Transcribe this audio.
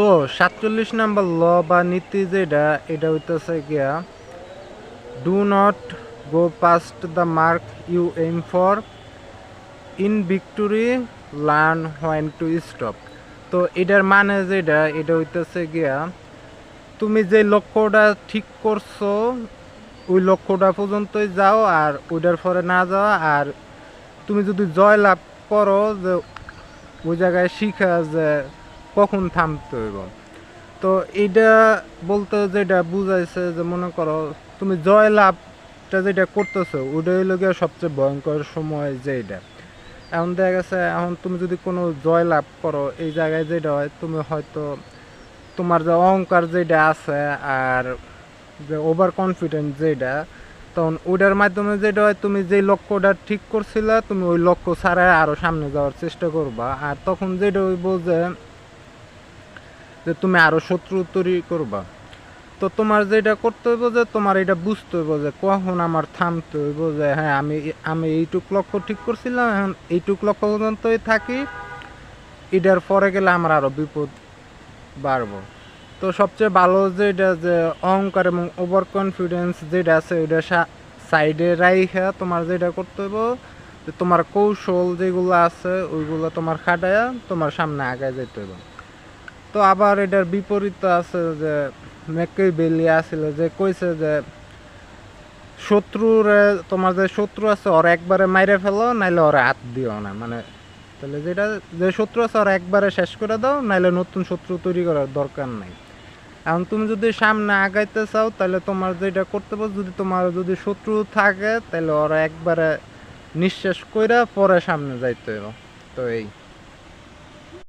তো ৪৭ নাম্বার ল বা নীতি যেটা এটা হইতেছে গিয়া do not go past the mark you aim for in victory learn when to stop. তো এটার মানে যেটা এটা হইতেছে গিয়া তুমি যে লক্ষ্যটা ঠিক করছো ওই লক্ষ্যটা পর্যন্তই যাও আর ওইটার পরে না যাওয়া। আর তুমি যদি জয় লাভ করো যে ওই জায়গায় শিখা যে কখন থামতে হইব। তো এইটা বলতে যেটা বুঝাইছে যে মনে করো তুমি জয় লাভটা যেটা করতেছো ওইটা হইল গিয়ে সবচেয়ে ভয়ঙ্কর সময় যেটা। এখন দেখা গেছে এখন তুমি যদি কোনো জয় লাভ করো এই জায়গায় যেটা হয় তুমি হয়তো তোমার যে অহংকার যেটা আছে আর যে ওভার কনফিডেন্স যেটা তখন ওইটার মাধ্যমে যেটা হয় তুমি যেই লক্ষ্যটা ঠিক করছিলা তুমি ওই লক্ষ্য ছাড়া আরও সামনে যাওয়ার চেষ্টা করবা। আর তখন যেটা হইব যে তুমি আরও শত্রু তৈরি করবা। তো তোমার যেটা করতে হইব যে তোমার এটা বুঝতে হইব যে কখন আমার থামতে হইব যে হ্যাঁ আমি আমি এইটুক লক্ষ্য ঠিক করছিলাম এখন এইটুক লক্ষ্য পর্যন্তই থাকি, এটার পরে গেলে আমার আরও বিপদ বাড়বো। তো সবচেয়ে ভালো যেটা যে অহংকার এবং ওভার কনফিডেন্স যেটা আছে ওইটা সাইডে রাইখা তোমার যেটা করতে হইব যে তোমার কৌশল যেগুলো আছে ওইগুলো তোমার খাটায়া তোমার সামনে আগায় যেতে হইব। তো আবার এটার বিপরীত আছে যে ম্যাকিয়াভেলি আছিল যে কইছে যে শত্রুরে তোমার যে শত্রু আছে ওর একবারে মাইরে ফেলো নাইলে ওরা হাত দিও না। মানে তাহলে যেটা যে শত্রু আছে ওরা একবারে শেষ করে দাও নাইলে নতুন শত্রু তৈরি করার দরকার নাই। এখন তুমি যদি সামনে আগাইতে চাও তাহলে তোমার যেটা করতে পারো যদি তোমার যদি শত্রু থাকে তাহলে ওরা একবারে নিঃশেষ কইরা পরে সামনে যাইতে হবে। তো এই